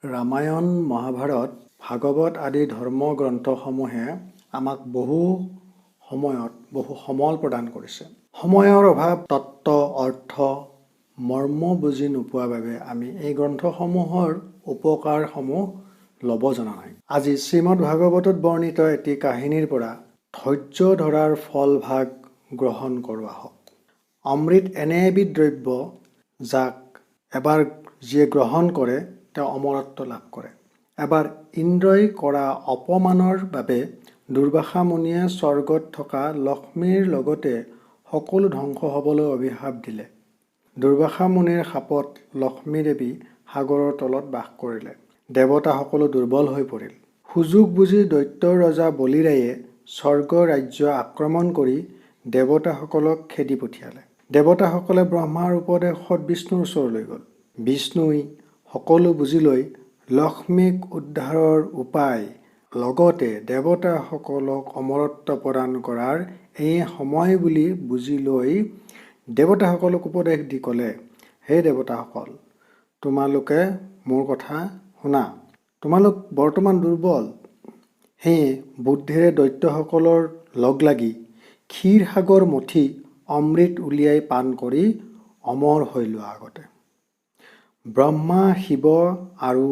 ৰামায়ণ, মহাভাৰত, ভাগৱত আদি ধৰ্মগ্ৰন্থসমূহে আমাক বহু সময়ত বহু সমল প্ৰদান কৰিছে। সময়ৰ অভাৱ, তত্ত্ব, অৰ্থ, মৰ্ম বুজি নোপোৱাৰ বাবে আমি এই গ্ৰন্থসমূহৰ উপকাৰসমূহ ল'ব জনা নাই। আজি শ্ৰীমদ ভাগৱতত বৰ্ণিত এটি কাহিনীৰ পৰা ধৈৰ্য ধৰাৰ ফল ভাগ গ্ৰহণ কৰোঁ আহক। অমৃত এনে এবিধ দ্ৰব্য যাক এবাৰ যিয়ে গ্ৰহণ কৰে তেওঁ অমৰত্ব লাভ কৰে। এবাৰ ইন্দ্ৰই কৰা অপমানৰ বাবে দুৰ্বাসা মুনিয়ে স্বৰ্গত থকা লক্ষ্মীৰ লগতে সকলো ধ্বংস হ'বলৈ অভিশাপ দিলে। দুৰ্বাসা মুনিৰ শাপত লক্ষ্মী দেৱী সাগৰৰ তলত বাস কৰিলে। দেৱতা সকলো দুৰ্বল হৈ পৰিল। সুযোগ বুজি দৈত্যৰ ৰজা বলিৰায়ে স্বৰ্গ ৰাজ্য আক্ৰমণ কৰি দেৱতাসকলক খেদি পঠিয়ালে। দেৱতাসকলে ব্ৰহ্মাৰ উপদেশত বিষ্ণুৰ ওচৰলৈ গ'ল। বিষ্ণুই সকলো বুজি লৈ লক্ষ্মীক উদ্ধাৰৰ উপায় লগতে দেৱতাসকলক অমৰত্ব প্ৰদান কৰাৰ এই সময় বুলি বুজি লৈ দেৱতাসকলক উপদেশ দি ক'লে, হে দেৱতাসকল, তোমালোকে মোৰ কথা শুনা। তোমালোক বৰ্তমান দুৰ্বল। সেয়ে বুদ্ধিৰে দৈত্যসকলৰ লগ লাগি ক্ষীৰসাগৰ মথি অমৃত উলিয়াই পান কৰি অমৰ হৈ লোৱা আগতে। ব্ৰহ্মা, শিৱ আৰু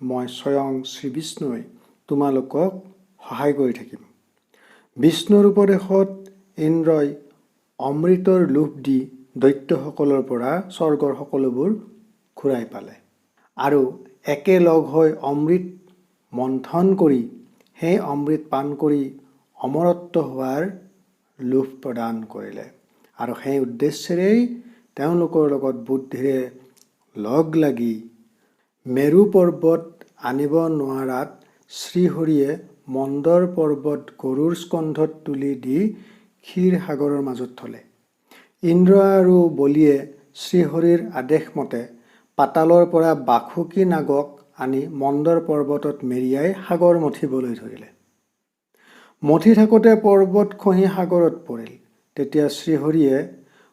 মই স্বয়ং শ্ৰীবিষ্ণুৱে তোমালোকক সহায় কৰি থাকিম। বিষ্ণুৰ উপদেশত ইন্দ্ৰই অমৃতৰ লোভ দি দৈত্যসকলৰ পৰা স্বৰ্গৰ সকলোবোৰ ঘূৰাই পালে আৰু একেলগ হৈ অমৃত মন্থন কৰি সেই অমৃত পান কৰি অমৰত্ব হোৱাৰ লোভ প্ৰদান কৰিলে আৰু সেই উদ্দেশ্যেৰেই তেওঁলোকৰ লগত বুদ্ধিৰে লগ লাগি মেৰু পৰ্বত আনিব নোৱাৰাত শ্ৰীহৰিয়ে মন্দৰ পৰ্বত গৰুৰ স্কন্ধত তুলি দি ক্ষীৰসাগৰৰ মাজত থলে। ইন্দ্ৰ আৰু বলিয়ে শ্ৰীহৰিৰ আদেশ মতে পাতালৰ পৰা বাসুকী নাগক আনি মন্দৰ পৰ্বতত মেৰিয়াই সাগৰ মথিবলৈ ধৰিলে। মথি থাকোঁতে পৰ্বত খহি সাগৰত পৰিল। তেতিয়া শ্ৰীহৰিয়ে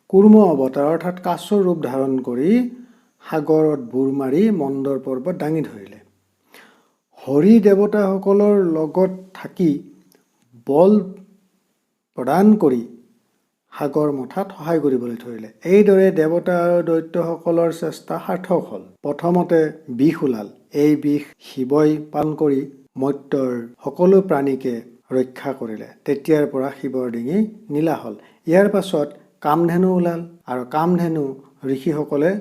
কুৰ্ম অৱতাৰ অৰ্থাৎ কাছৰ ৰূপ ধাৰণ কৰি সাগৰত বুৰ মাৰি মন্দৰ পৰ্বত দাঙি ধৰিলে। হৰি দেৱতাসকলৰ লগত থাকি বল প্ৰদান কৰি সাগৰ মথাত সহায় কৰিবলৈ ধৰিলে। এইদৰে দেৱতা আৰু দৈত্যসকলৰ চেষ্টা সাৰ্থক হ'ল। প্ৰথমতে বিষ ওলাল। এই বিষ শিৱই পান কৰি মৰ্ত্যৰ সকলো প্ৰাণীকে ৰক্ষা কৰিলে। তেতিয়াৰ পৰা শিৱৰ ডিঙি নীলা হ'ল। ইয়াৰ পাছত কামধেনু ওলাল আৰু কামধেনু ঋষিসকলে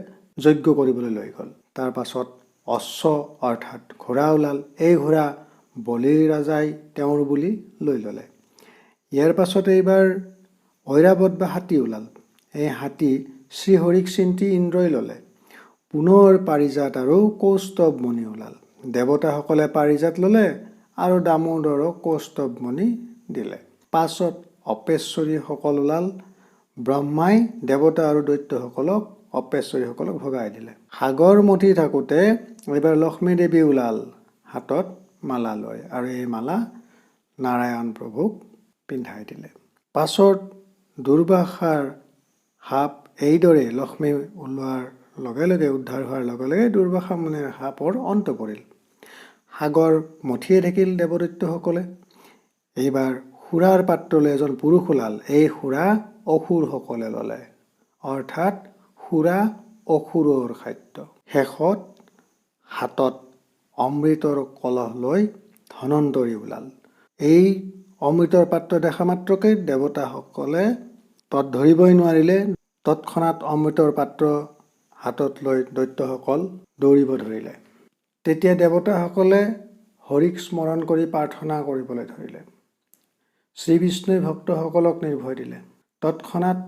যজ্ঞ কৰিবলৈ লৈ গ'ল। তাৰ পাছত অশ্ব অৰ্থাৎ ঘোঁৰা ওলাল। এই ঘোঁৰা বলিৰ ৰাজাই তেওঁৰ বুলি লৈ ল'লে। ইয়াৰ পাছত এইবাৰ ঐৰাবত বা হাতী ওলাল। এই হাতী শ্ৰীহৰিক চিন্তি ইন্দ্ৰই ল'লে। পুনৰ পাৰিজাত আৰু কৌস্তভমণি ওলাল। দেৱতাসকলে পাৰিজাত ল'লে আৰু দামোদৰক কৌস্তভমণি দিলে। পাছত অপেশ্বৰীসকল ওলাল। ব্ৰহ্মাই দেৱতা আৰু দৈত্যসকলক অপেশ্বৰীসকলক ভগাই দিলে। সাগৰ মথি থাকোঁতে এইবাৰ লক্ষ্মী দেৱী ওলাল হাতত মালা লৈ আৰু এই মালা নাৰায়ণ প্ৰভুক পিন্ধাই দিলে। পাছত দুৰ্বাসাৰ সাপ এইদৰে লক্ষ্মী ওলোৱাৰ লগে লগে উদ্ধাৰ হোৱাৰ লগে লগে দুৰ্বাসা মুনিৰ সাপৰ অন্ত পৰিল। সাগৰ মথিয়ে থাকিল দেৱদৈত্যসকলে। এইবাৰ সুৰাৰ পাত্ৰলৈ এজন পুৰুষ ওলাল। এই সুৰা অসুৰসকলে ল'লে অৰ্থাৎ সুৰা অসুৰৰ খাদ্য। শেষত হাতত অমৃতৰ কলহ লৈ ধনন্তৰী ওলাল। এই অমৃতৰ পাত্ৰ দেখা মাত্ৰকে দেৱতাসকলে তৎ ধৰিবই নোৱাৰিলে। তৎক্ষণাৎ অমৃতৰ পাত্ৰ হাতত লৈ দৈত্যসকল দৌৰিব ধৰিলে। তেতিয়া দেৱতাসকলে হৰিক স্মৰণ কৰি প্ৰাৰ্থনা কৰিবলৈ ধৰিলে। শ্ৰীবিষ্ণুই ভক্তসকলক নিৰ্ভয় দিলে। তৎক্ষণাৎ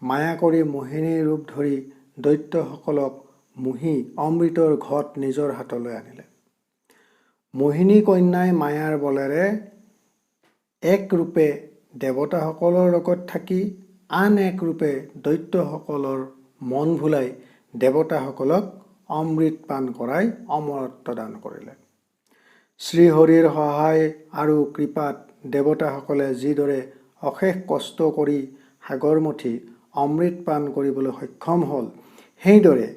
মায়া কৰি মোহিনীৰ ৰূপ ধৰি দৈত্যসকলক মোহি অমৃতৰ ঘট নিজৰ হাতলৈ আনিলে। মোহিনী কন্যাই মায়াৰ বলেৰে এক ৰূপে দেৱতাসকলৰ লগত থাকি আন এক ৰূপে দৈত্যসকলৰ মন ভুলাই দেৱতাসকলক অমৃত পান কৰাই অমৰত্ব দান কৰিলে। শ্ৰীহৰিৰ সহায় আৰু কৃপাত দেৱতাসকলে যিদৰে অশেষ কষ্ট কৰি সাগৰ মথি অমৃত পান কৰিবলৈ সক্ষম হ'ল, সেইদৰে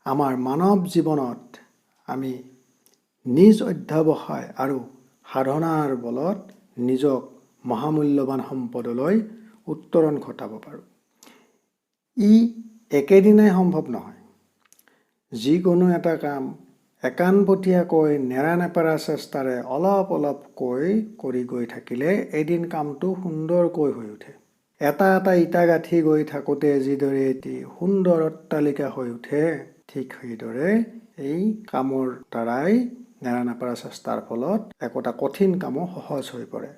আমাৰ মানৱ জীৱনত আমি নিজ অধ্যৱসায় আৰু সাধনাৰ বলত নিজক মহামূল্যৱান সম্পদলৈ উত্তৰণ ঘটাব পাৰোঁ। ই একেদিনাই সম্ভৱ নহয়। যিকোনো এটা কাম একানপতীয়াকৈ নেৰানেপেৰা চেষ্টাৰে অলপকৈ কৰি গৈ থাকিলে এদিন কামটো সুন্দৰকৈ হৈ উঠে। এটা ইটা গাঁঠি গৈ থাকোঁতে যিদৰে এটি সুন্দৰ অট্টালিকা হৈ উঠে, ঠিক সেইদৰে এই কামৰ দ্বাৰাই নেৰানেপেৰা চেষ্টাৰ ফলত একোটা কঠিন কামো সহজ হৈ পৰে।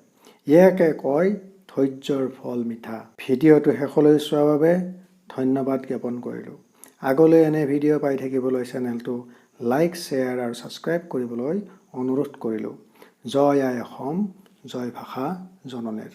ইয়াকে কয় ধৈৰ্যৰ ফল মিঠা। ভিডিঅ'টো শেষলৈ চোৱাৰ বাবে ধন্যবাদ জ্ঞাপন কৰিলোঁ। আগলৈ এনে ভিডিঅ' পাই থাকিবলৈ চেনেলটো লাইক, শ্বেয়াৰ আৰু ছাবস্ক্ৰাইব কৰিবলৈ অনুৰোধ কৰিলোঁ। জয় আই অসম, জয় ভাষা জননীৰ।